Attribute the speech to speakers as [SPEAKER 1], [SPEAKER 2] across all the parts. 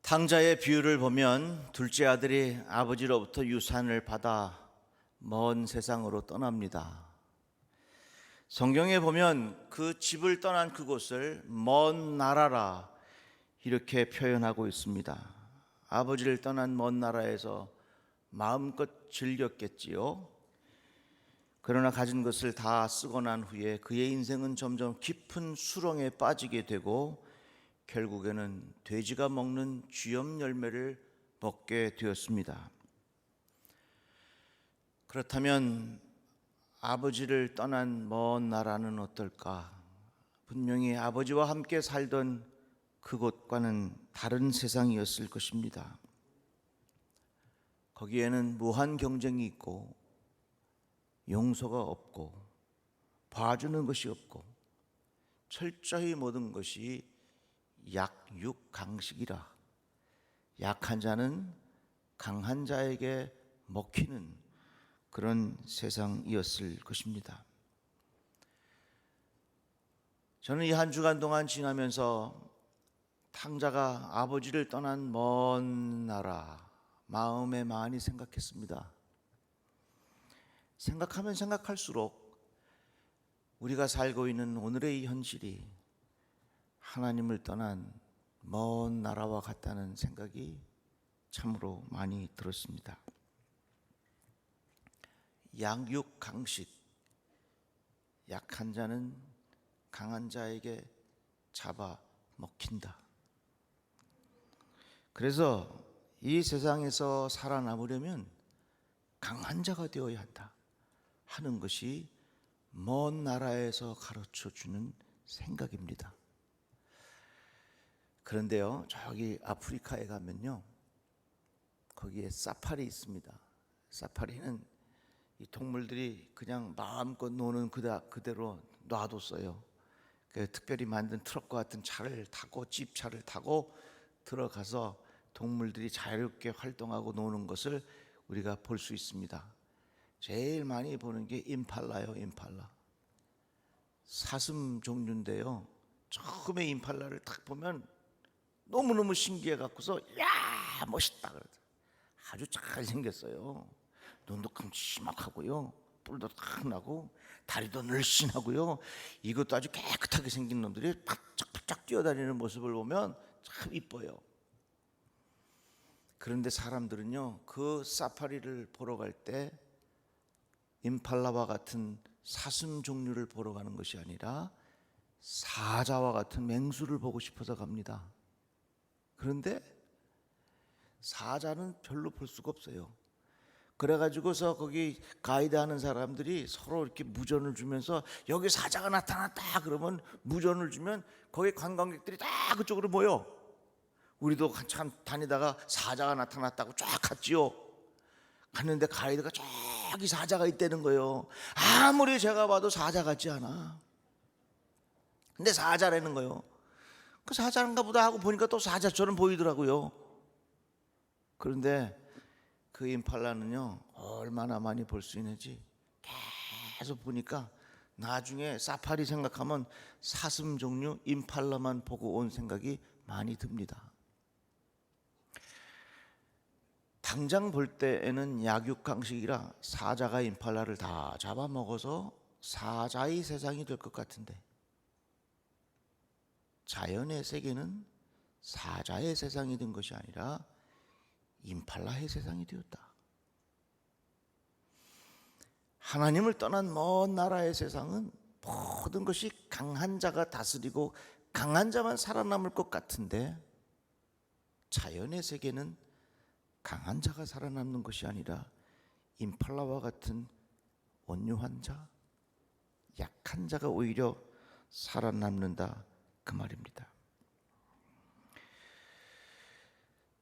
[SPEAKER 1] 탕자의 비유를 보면 둘째 아들이 아버지로부터 유산을 받아 먼 세상으로 떠납니다. 성경에 보면 그 집을 떠난 그곳을 먼 나라라 이렇게 표현하고 있습니다. 아버지를 떠난 먼 나라에서 마음껏 즐겼겠지요. 그러나 가진 것을 다 쓰고 난 후에 그의 인생은 점점 깊은 수렁에 빠지게 되고 결국에는 돼지가 먹는 쥐염 열매를 먹게 되었습니다. 그렇다면 아버지를 떠난 먼 나라는 어떨까? 분명히 아버지와 함께 살던 그곳과는 다른 세상이었을 것입니다. 거기에는 무한 경쟁이 있고 용서가 없고 봐주는 것이 없고 철저히 모든 것이 약육강식이라 약한 자는 강한 자에게 먹히는 그런 세상이었을 것입니다. 저는 이 한 주간 동안 지나면서 탕자가 아버지를 떠난 먼 나라 마음에 많이 생각했습니다. 생각하면 생각할수록 우리가 살고 있는 오늘의 이 현실이 하나님을 떠난 먼 나라와 같다는 생각이 참으로 많이 들었습니다. 양육강식, 약한 자는 강한 자에게 잡아 먹힌다. 그래서 이 세상에서 살아남으려면 강한 자가 되어야 한다 하는 것이 먼 나라에서 가르쳐주는 생각입니다. 그런데요, 저기 아프리카에 가면요, 거기에 사파리 있습니다. 사파리는 이 동물들이 그냥 마음껏 노는 그대로 놔뒀어요. 특별히 만든 트럭과 같은 차를 타고 집차를 타고 들어가서 동물들이 자유롭게 활동하고 노는 것을 우리가 볼 수 있습니다. 제일 많이 보는 게 임팔라요. 임팔라 사슴 종류인데요, 처음에 임팔라를 딱 보면 너무너무 신기해 갖고서 야 멋있다 그러죠. 아주 잘 생겼어요. 눈도 큼지막하고요, 뿔도 탁 나고 다리도 늘씬하고요. 이것도 아주 깨끗하게 생긴 놈들이 바짝바짝 뛰어다니는 모습을 보면 참 이뻐요. 그런데 사람들은요, 그 사파리를 보러 갈 때 임팔라와 같은 사슴 종류를 보러 가는 것이 아니라 사자와 같은 맹수를 보고 싶어서 갑니다. 그런데 사자는 별로 볼 수가 없어요. 그래가지고서 거기 가이드 하는 사람들이 서로 이렇게 무전을 주면서 여기 사자가 나타났다 그러면 무전을 주면 거기 관광객들이 다 그쪽으로 모여. 우리도 한참 다니다가 사자가 나타났다고 쫙 갔지요. 갔는데 가이드가 저기 사자가 있다는 거예요. 아무리 제가 봐도 사자 같지 않아. 근데 사자라는 거예요. 그 사자인가 보다 하고 보니까 또 사자처럼 보이더라고요. 그런데 그 임팔라는요, 얼마나 많이 볼 수 있는지 계속 보니까 나중에 사파리 생각하면 사슴 종류 임팔라만 보고 온 생각이 많이 듭니다. 당장 볼 때에는 약육강식이라 사자가 임팔라를 다 잡아먹어서 사자의 세상이 될 것 같은데, 자연의 세계는 사자의 세상이 된 것이 아니라 임팔라의 세상이 되었다. 하나님을 떠난 먼 나라의 세상은 모든 것이 강한 자가 다스리고 강한 자만 살아남을 것 같은데, 자연의 세계는 강한 자가 살아남는 것이 아니라 임팔라와 같은 온유한 자, 약한 자가 오히려 살아남는다 그 말입니다.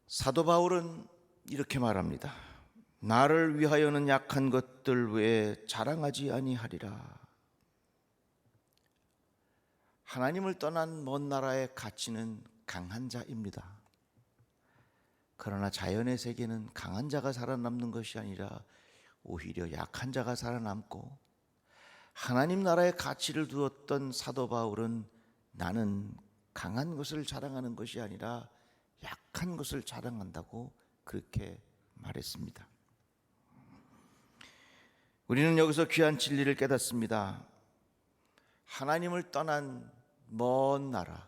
[SPEAKER 1] 사도 바울은 이렇게 말합니다. 나를 위하여는 약한 것들 외에 자랑하지 아니하리라. 하나님을 떠난 먼 나라의 가치는 강한 자입니다. 그러나 자연의 세계는 강한 자가 살아남는 것이 아니라 오히려 약한 자가 살아남고, 하나님 나라의 가치를 두었던 사도 바울은 나는 강한 것을 자랑하는 것이 아니라 약한 것을 자랑한다고 그렇게 말했습니다. 우리는 여기서 귀한 진리를 깨닫습니다. 하나님을 떠난 먼 나라,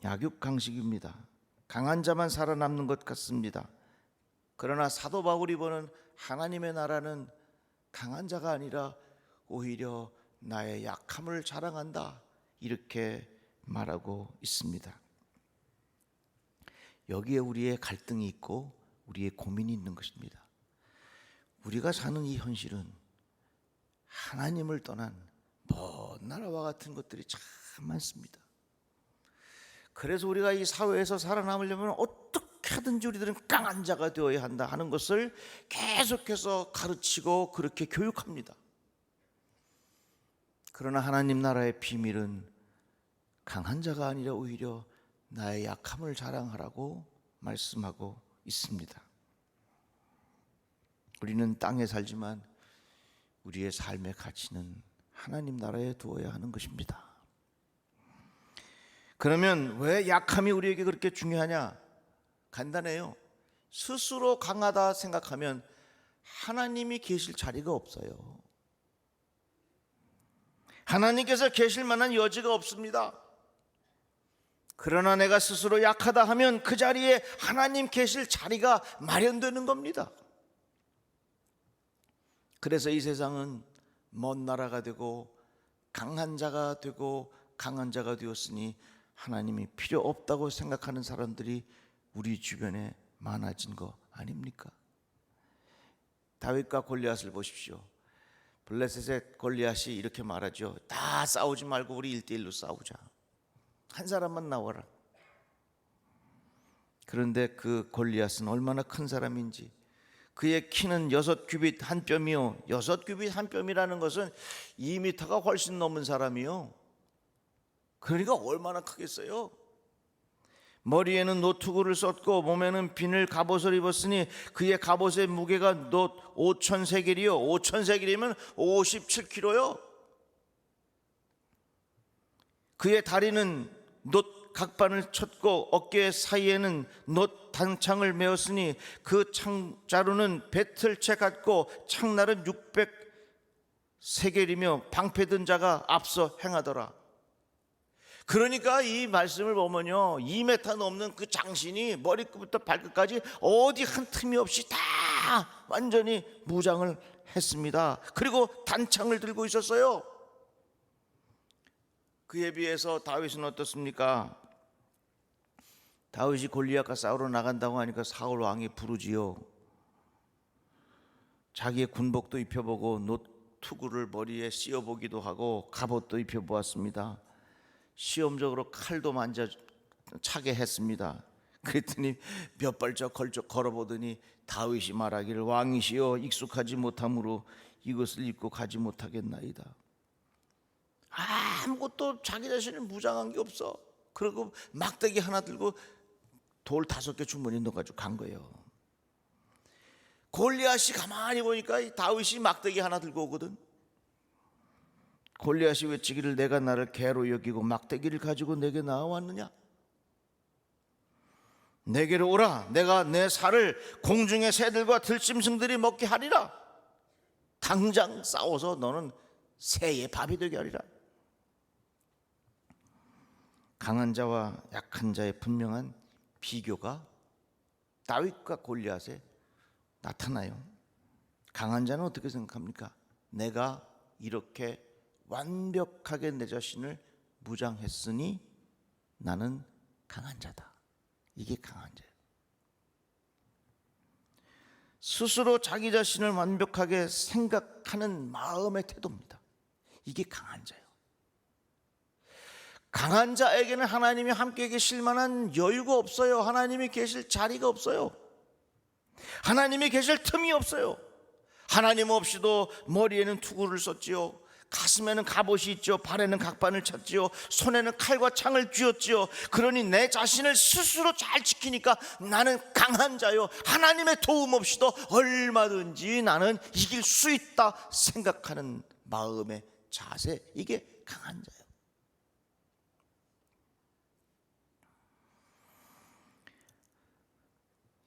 [SPEAKER 1] 약육강식입니다. 강한 자만 살아남는 것 같습니다. 그러나 사도 바울이 보는 하나님의 나라는 강한 자가 아니라 오히려 나의 약함을 자랑한다, 이렇게 말하고 있습니다. 여기에 우리의 갈등이 있고 우리의 고민이 있는 것입니다. 우리가 사는 이 현실은 하나님을 떠난 먼 나라와 같은 것들이 참 많습니다. 그래서 우리가 이 사회에서 살아남으려면 어떻게 하든지 우리들은 강한 자가 되어야 한다 하는 것을 계속해서 가르치고 그렇게 교육합니다. 그러나 하나님 나라의 비밀은 강한 자가 아니라 오히려 나의 약함을 자랑하라고 말씀하고 있습니다. 우리는 땅에 살지만 우리의 삶의 가치는 하나님 나라에 두어야 하는 것입니다. 그러면 왜 약함이 우리에게 그렇게 중요하냐? 간단해요. 스스로 강하다 생각하면 하나님이 계실 자리가 없어요. 하나님께서 계실 만한 여지가 없습니다. 그러나 내가 스스로 약하다 하면 그 자리에 하나님 계실 자리가 마련되는 겁니다. 그래서 이 세상은 먼 나라가 되고 강한 자가 되고 강한 자가 되었으니 하나님이 필요 없다고 생각하는 사람들이 우리 주변에 많아진 거 아닙니까? 다윗과 골리앗을 보십시오. 블레셋의 골리앗이 이렇게 말하죠. 다 싸우지 말고 우리 1대1로 싸우자. 한 사람만 나와라. 그런데 그 골리앗은 얼마나 큰 사람인지, 그의 키는 6규빗 한 뼘이요. 6규빗 한 뼘이라는 것은 2m가 훨씬 넘은 사람이요. 그러니까 얼마나 크겠어요. 머리에는 노투구를 썼고 몸에는 비늘 갑옷을 입었으니 그의 갑옷의 무게가 놋 5,000세겔이요. 5,000세겔이면 57kg요. 그의 다리는 놋 각반을 쳤고 어깨 사이에는 놋 단창을 메었으니 그 창자루는 배틀채 같고 창날은 600세겔이며 방패 든 자가 앞서 행하더라. 그러니까 이 말씀을 보면요, 2m 넘는 그 장신이 머리끝부터 발끝까지 어디 한 틈이 없이 다 완전히 무장을 했습니다. 그리고 단창을 들고 있었어요. 그에 비해서 다윗은 어떻습니까? 다윗이 골리앗과 싸우러 나간다고 하니까 사울 왕이 부르지요. 자기의 군복도 입혀보고 노투구를 머리에 씌워보기도 하고 갑옷도 입혀보았습니다. 시험적으로 칼도 차게 했습니다. 그랬더니 몇 발짝 걸어보더니 다윗이 말하기를 왕이시여 익숙하지 못함으로 이것을 입고 가지 못하겠나이다. 아무것도 자기 자신을 무장한 게 없어. 그리고 막대기 하나 들고 돌 5개 주머니에 넣어가지고 간 거예요. 골리앗이 가만히 보니까 다윗이 막대기 하나 들고 오거든. 골리앗이 외치기를 내가 나를 개로 여기고 막대기를 가지고 내게 나와왔느냐? 내게로 오라. 내가 내 살을 공중의 새들과 들짐승들이 먹게 하리라. 당장 싸워서 너는 새의 밥이 되게 하리라. 강한 자와 약한 자의 분명한 비교가 다윗과 골리앗에 나타나요. 강한 자는 어떻게 생각합니까? 내가 이렇게 완벽하게 내 자신을 무장했으니 나는 강한 자다. 이게 강한 자예요. 스스로 자기 자신을 완벽하게 생각하는 마음의 태도입니다. 이게 강한 자예요. 강한 자에게는 하나님이 함께 계실 만한 여유가 없어요. 하나님이 계실 자리가 없어요. 하나님이 계실 틈이 없어요. 하나님 없이도 머리에는 투구를 썼지요. 가슴에는 갑옷이 있죠. 발에는 각반을 찼지요. 손에는 칼과 창을 쥐었지요. 그러니 내 자신을 스스로 잘 지키니까 나는 강한 자요. 하나님의 도움 없이도 얼마든지 나는 이길 수 있다 생각하는 마음의 자세, 이게 강한 자예요.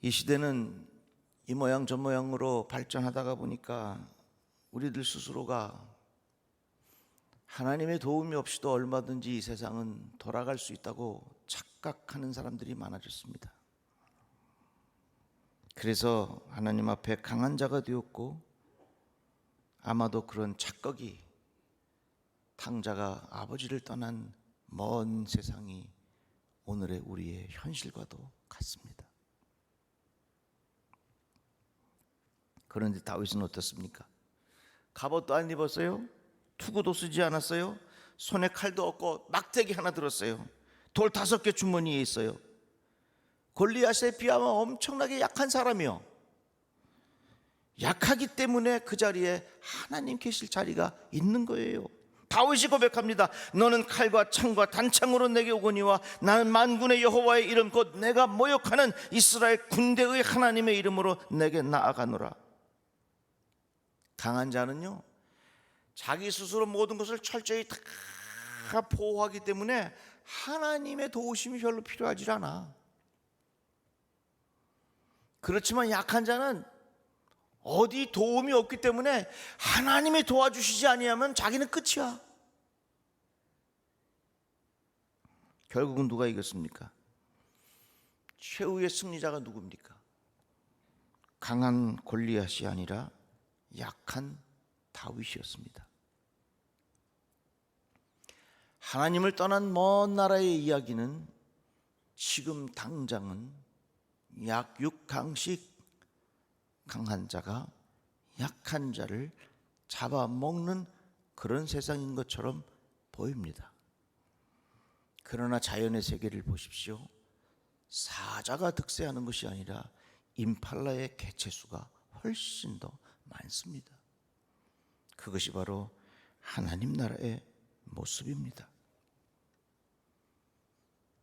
[SPEAKER 1] 이 시대는 이 모양 저 모양으로 발전하다가 보니까 우리들 스스로가 하나님의 도움이 없이도 얼마든지 이 세상은 돌아갈 수 있다고 착각하는 사람들이 많아졌습니다. 그래서 하나님 앞에 강한 자가 되었고, 아마도 그런 착각이 탕자가 아버지를 떠난 먼 세상이 오늘의 우리의 현실과도 같습니다. 그런데 다윗은 어떻습니까? 갑옷도 안 입었어요. 투구도 쓰지 않았어요. 손에 칼도 없고 막대기 하나 들었어요. 돌 5개 주머니에 있어요. 골리앗에 비하면 엄청나게 약한 사람이요. 약하기 때문에 그 자리에 하나님 계실 자리가 있는 거예요. 다윗이 고백합니다. 너는 칼과 창과 단창으로 내게 오거니와 나는 만군의 여호와의 이름 곧 내가 모욕하는 이스라엘 군대의 하나님의 이름으로 내게 나아가노라. 강한 자는요, 자기 스스로 모든 것을 철저히 다 보호하기 때문에 하나님의 도우심이 별로 필요하지 않아. 그렇지만 약한 자는 어디 도움이 없기 때문에 하나님이 도와주시지 아니하면 자기는 끝이야. 결국은 누가 이겼습니까? 최후의 승리자가 누굽니까? 강한 골리앗이 아니라 약한 다윗이었습니다. 하나님을 떠난 먼 나라의 이야기는 지금 당장은 약육강식, 강한 자가 약한 자를 잡아먹는 그런 세상인 것처럼 보입니다. 그러나 자연의 세계를 보십시오. 사자가 득세하는 것이 아니라 임팔라의 개체수가 훨씬 더 많습니다. 그것이 바로 하나님 나라의 모습입니다.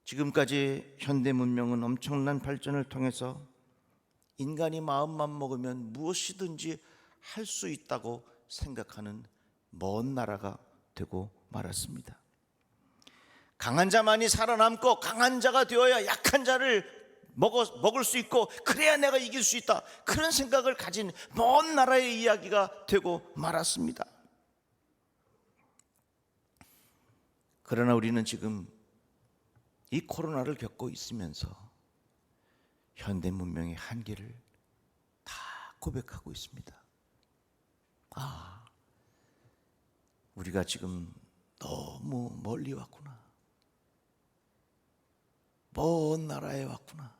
[SPEAKER 1] 지금까지 현대 문명은 엄청난 발전을 통해서 인간이 마음만 먹으면 무엇이든지 할 수 있다고 생각하는 먼 나라가 되고 말았습니다. 강한 자만이 살아남고 강한 자가 되어야 약한 자를 먹을 수 있고 그래야 내가 이길 수 있다, 그런 생각을 가진 먼 나라의 이야기가 되고 말았습니다. 그러나 우리는 지금 이 코로나를 겪고 있으면서 현대 문명의 한계를 다 고백하고 있습니다. 우리가 지금 너무 멀리 왔구나. 먼 나라에 왔구나.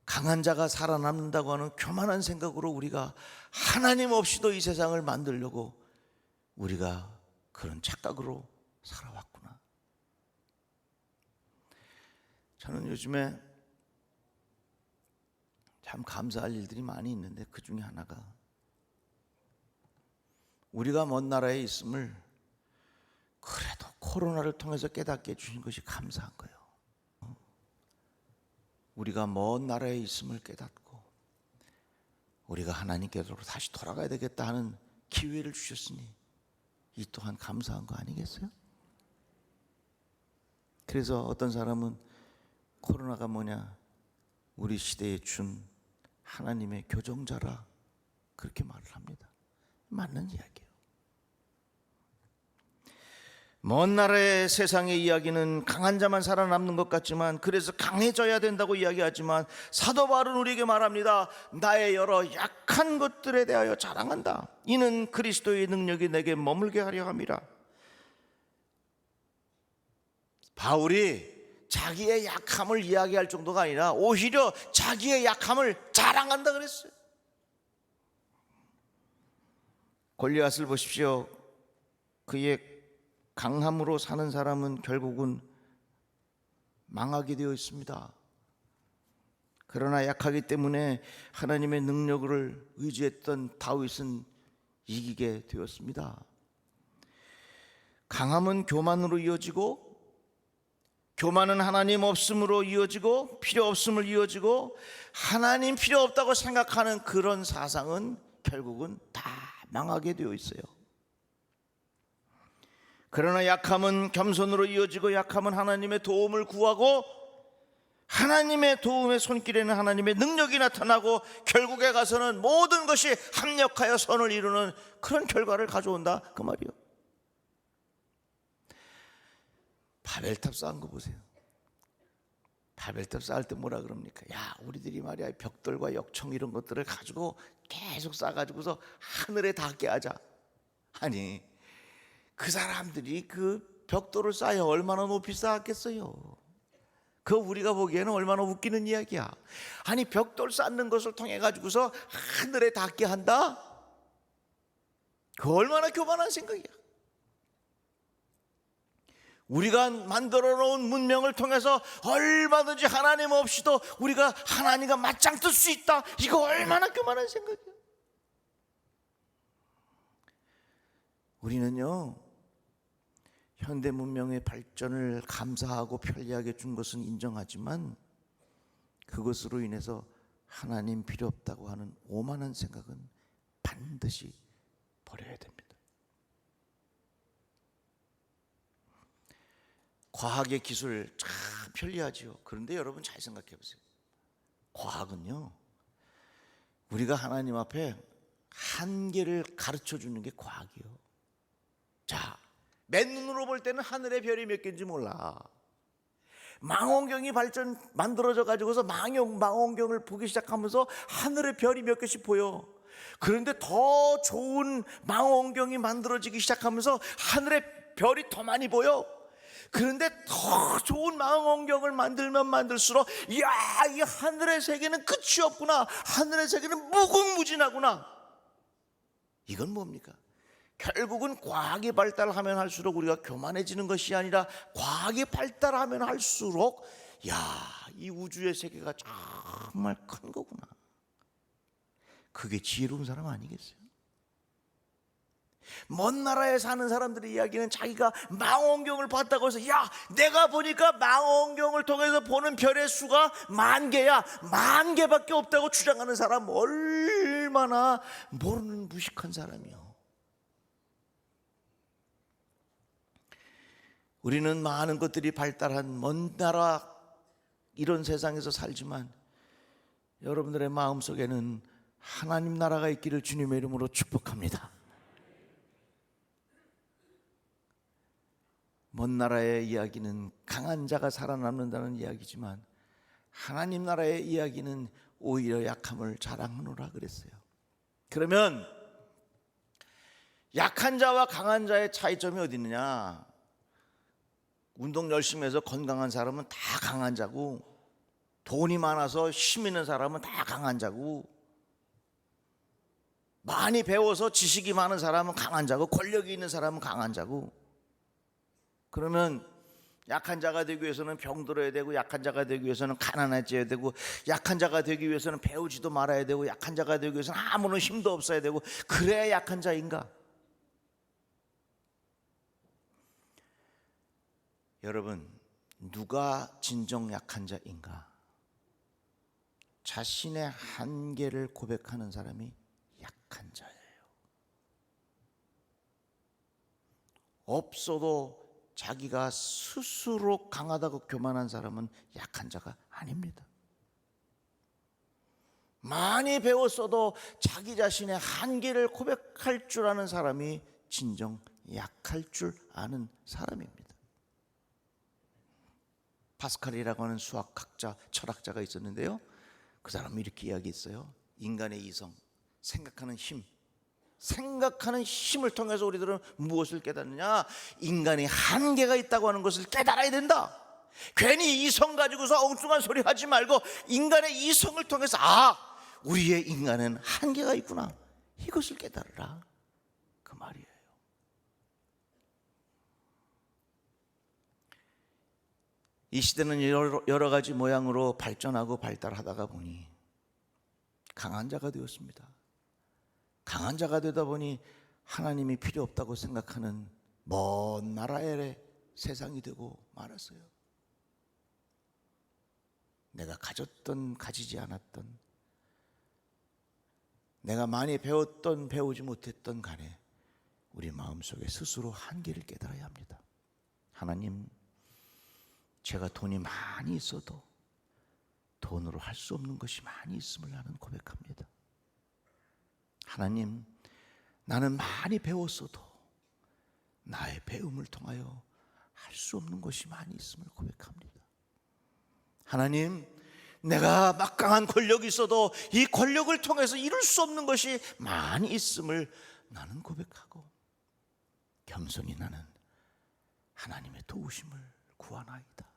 [SPEAKER 1] 강한 자가 살아남는다고 하는 교만한 생각으로 우리가 하나님 없이도 이 세상을 만들려고 우리가 그런 착각으로 살아왔구나. 저는 요즘에 참 감사할 일들이 많이 있는데 그 중에 하나가 우리가 먼 나라에 있음을 그래도 코로나를 통해서 깨닫게 해주신 것이 감사한 거예요. 우리가 먼 나라에 있음을 깨닫고 우리가 하나님께로 다시 돌아가야 되겠다 하는 기회를 주셨으니 이 또한 감사한 거 아니겠어요? 그래서 어떤 사람은 코로나가 뭐냐, 우리 시대에 준 하나님의 교정자라 그렇게 말을 합니다. 맞는 이야기예요. 먼 나라의 세상의 이야기는 강한 자만 살아남는 것 같지만, 그래서 강해져야 된다고 이야기하지만 사도 바울은 우리에게 말합니다. 나의 여러 약한 것들에 대하여 자랑한다. 이는 그리스도의 능력이 내게 머물게 하려 함이라. 바울이 자기의 약함을 이야기할 정도가 아니라 오히려 자기의 약함을 자랑한다 그랬어요. 골리앗을 보십시오. 그의 강함으로 사는 사람은 결국은 망하게 되어 있습니다. 그러나 약하기 때문에 하나님의 능력을 의지했던 다윗은 이기게 되었습니다. 강함은 교만으로 이어지고, 교만은 하나님 없음으로 이어지고, 필요 없음을 이어지고, 하나님 필요 없다고 생각하는 그런 사상은 결국은 다 망하게 되어 있어요. 그러나 약함은 겸손으로 이어지고, 약함은 하나님의 도움을 구하고, 하나님의 도움의 손길에는 하나님의 능력이 나타나고 결국에 가서는 모든 것이 합력하여 선을 이루는 그런 결과를 가져온다 그 말이요. 바벨탑 쌓은 거 보세요. 바벨탑 쌓을 때 뭐라 그럽니까? 야, 우리들이 말이야 벽돌과 역청 이런 것들을 가지고 계속 쌓아가지고서 하늘에 닿게 하자. 아니, 그 사람들이 그 벽돌을 쌓여 얼마나 높이 쌓았겠어요? 그거 우리가 보기에는 얼마나 웃기는 이야기야. 아니, 벽돌 쌓는 것을 통해 가지고서 하늘에 닿게 한다? 그 얼마나 교만한 생각이야. 우리가 만들어 놓은 문명을 통해서 얼마든지 하나님 없이도 우리가 하나님과 맞짱 뜰 수 있다. 이거 얼마나 교만한 생각이야. 우리는요, 현대 문명의 발전을 감사하고 편리하게 준 것은 인정하지만 그것으로 인해서 하나님 필요 없다고 하는 오만한 생각은 반드시 버려야 됩니다. 과학의 기술 참 편리하지요. 그런데 여러분 잘 생각해 보세요. 과학은요, 우리가 하나님 앞에 한계를 가르쳐 주는 게 과학이요. 자, 맨눈으로 볼 때는 하늘의 별이 몇 개인지 몰라. 망원경이 만들어져 가지고서 망원경을 보기 시작하면서 하늘의 별이 몇 개씩 보여. 그런데 더 좋은 망원경이 만들어지기 시작하면서 하늘의 별이 더 많이 보여. 그런데 더 좋은 망원경을 만들면 만들수록 이야, 이 하늘의 세계는 끝이 없구나. 하늘의 세계는 무궁무진하구나. 이건 뭡니까? 결국은 과학이 발달하면 할수록 우리가 교만해지는 것이 아니라 과학이 발달하면 할수록 야, 이 우주의 세계가 정말 큰 거구나. 그게 지혜로운 사람 아니겠어요? 먼 나라에 사는 사람들의 이야기는 자기가 망원경을 봤다고 해서 야, 내가 보니까 망원경을 통해서 보는 별의 수가 10,000개야. 10,000개밖에 없다고 주장하는 사람 얼마나 모르는 무식한 사람이요. 우리는 많은 것들이 발달한 먼 나라 이런 세상에서 살지만 여러분들의 마음속에는 하나님 나라가 있기를 주님의 이름으로 축복합니다. 먼 나라의 이야기는 강한 자가 살아남는다는 이야기지만 하나님 나라의 이야기는 오히려 약함을 자랑하노라 그랬어요. 그러면 약한 자와 강한 자의 차이점이 어디 있느냐? 운동 열심히 해서 건강한 사람은 다 강한 자고, 돈이 많아서 힘 있는 사람은 다 강한 자고, 많이 배워서 지식이 많은 사람은 강한 자고, 권력이 있는 사람은 강한 자고. 그러면 약한 자가 되기 위해서는 병들어야 되고, 약한 자가 되기 위해서는 가난해져야 되고, 약한 자가 되기 위해서는 배우지도 말아야 되고, 약한 자가 되기 위해서는 아무런 힘도 없어야 되고, 그래야 약한 자인가? 여러분, 누가 진정 약한 자인가? 자신의 한계를 고백하는 사람이 약한 자예요. 없어도 자기가 스스로 강하다고 교만한 사람은 약한 자가 아닙니다. 많이 배웠어도 자기 자신의 한계를 고백할 줄 아는 사람이 진정 약할 줄 아는 사람입니다. 파스칼이라고 하는 수학학자, 철학자가 있었는데요, 그 사람이 이렇게 이야기했어요. 인간의 이성, 생각하는 힘을 통해서 우리들은 무엇을 깨닫느냐? 인간이 한계가 있다고 하는 것을 깨달아야 된다. 괜히 이성 가지고서 엉뚱한 소리 하지 말고 인간의 이성을 통해서 우리의 인간은 한계가 있구나, 이것을 깨달으라, 그 말이에요. 이 시대는 여러 가지 모양으로 발전하고 발달하다가 보니 강한 자가 되었습니다. 강한 자가 되다 보니 하나님이 필요 없다고 생각하는 먼 나라의 세상이 되고 말았어요. 내가 가졌던 가지지 않았던, 내가 많이 배웠던 배우지 못했던 간에 우리 마음속에 스스로 한계를 깨달아야 합니다. 하나님, 제가 돈이 많이 있어도 돈으로 할 수 없는 것이 많이 있음을 나는 고백합니다. 하나님, 나는 많이 배웠어도 나의 배움을 통하여 할 수 없는 것이 많이 있음을 고백합니다. 하나님, 내가 막강한 권력이 있어도 이 권력을 통해서 이룰 수 없는 것이 많이 있음을 나는 고백하고 겸손히 나는 하나님의 도우심을 구하나이다.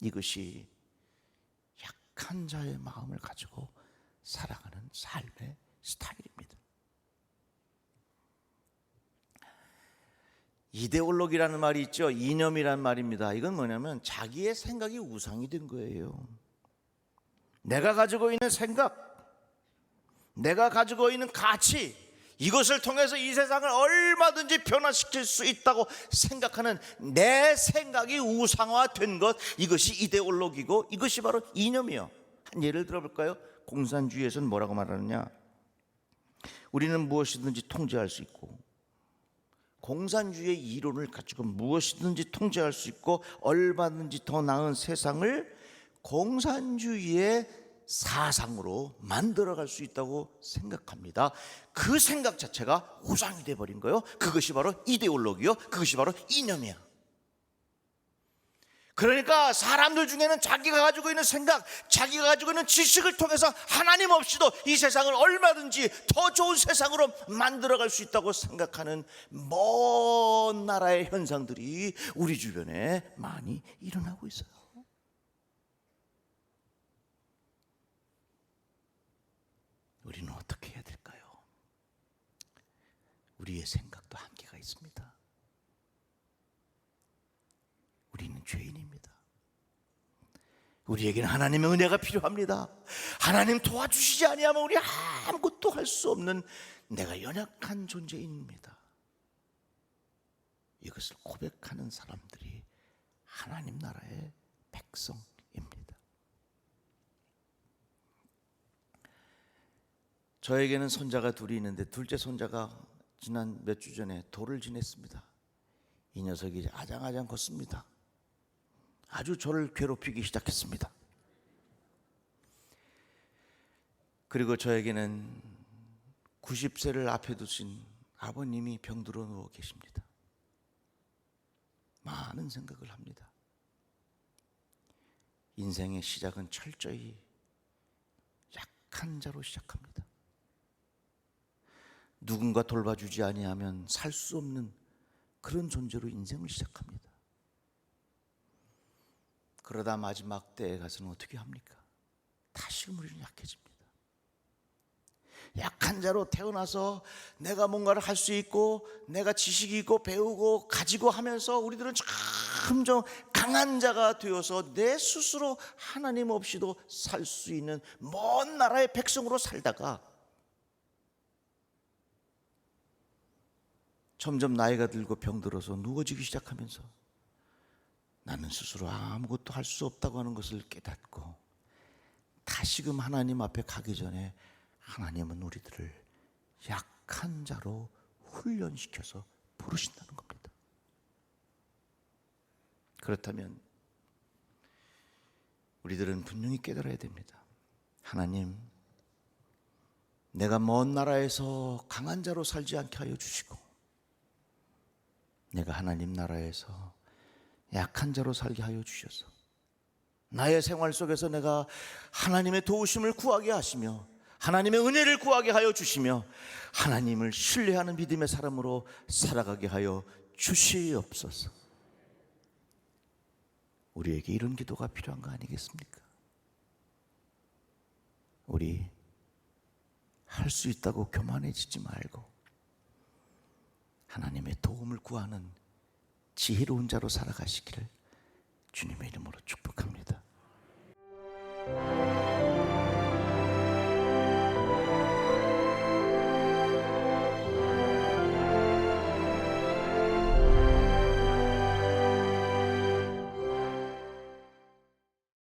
[SPEAKER 1] 이것이 약한 자의 마음을 가지고 살아가는 삶의 스타일입니다. 이데올로기라는 말이 있죠. 이념이란 말입니다. 이건 뭐냐면 자기의 생각이 우상이 된 거예요. 내가 가지고 있는 생각, 내가 가지고 있는 가치, 이것을 통해서 이 세상을 얼마든지 변화시킬 수 있다고 생각하는 내 생각이 우상화된 것, 이것이 이데올로기고 이것이 바로 이념이요. 한 예를 들어볼까요? 공산주의에서는 뭐라고 말하느냐? 우리는 무엇이든지 통제할 수 있고, 공산주의의 이론을 가지고 무엇이든지 통제할 수 있고 얼마든지 더 나은 세상을 공산주의의 사상으로 만들어갈 수 있다고 생각합니다. 그 생각 자체가 우상이 돼버린 거예요. 그것이 바로 이데올로기요, 그것이 바로 이념이야. 그러니까 사람들 중에는 자기가 가지고 있는 생각, 자기가 가지고 있는 지식을 통해서 하나님 없이도 이 세상을 얼마든지 더 좋은 세상으로 만들어갈 수 있다고 생각하는 먼 나라의 현상들이 우리 주변에 많이 일어나고 있어요. 우리는 어떻게 해야 될까요? 우리의 생각도 한계가 있습니다. 우리는 죄인입니다. 우리에게는 하나님의 은혜가 필요합니다. 하나님 도와주시지 아니하면 우리 아무것도 할 수 없는 내가 연약한 존재입니다. 이것을 고백하는 사람들이 하나님 나라의 백성입니다. 저에게는 손자가 둘이 있는데 둘째 손자가 지난 몇 주 전에 돌을 지냈습니다. 이 녀석이 아장아장 걷습니다. 아주 저를 괴롭히기 시작했습니다. 그리고 저에게는 90세를 앞에 두신 아버님이 병들어 누워 계십니다. 많은 생각을 합니다. 인생의 시작은 철저히 약한 자로 시작합니다. 누군가 돌봐주지 아니하면 살 수 없는 그런 존재로 인생을 시작합니다. 그러다 마지막 때에 가서는 어떻게 합니까? 다시금 우리는 약해집니다. 약한 자로 태어나서 내가 뭔가를 할 수 있고 내가 지식이 있고 배우고 가지고 하면서 우리들은 점점 강한 자가 되어서 내 스스로 하나님 없이도 살 수 있는 먼 나라의 백성으로 살다가 점점 나이가 들고 병들어서 누워지기 시작하면서 나는 스스로 아무것도 할 수 없다고 하는 것을 깨닫고 다시금 하나님 앞에 가기 전에 하나님은 우리들을 약한 자로 훈련시켜서 부르신다는 겁니다. 그렇다면 우리들은 분명히 깨달아야 됩니다. 하나님, 내가 먼 나라에서 강한 자로 살지 않게 하여 주시고 내가 하나님 나라에서 약한 자로 살게 하여 주셔서 나의 생활 속에서 내가 하나님의 도우심을 구하게 하시며 하나님의 은혜를 구하게 하여 주시며 하나님을 신뢰하는 믿음의 사람으로 살아가게 하여 주시옵소서. 우리에게 이런 기도가 필요한 거 아니겠습니까? 우리 할 수 있다고 교만해지지 말고 하나님의 도움을 구하는 지혜로운 자로 살아가시기를 주님의 이름으로 축복합니다.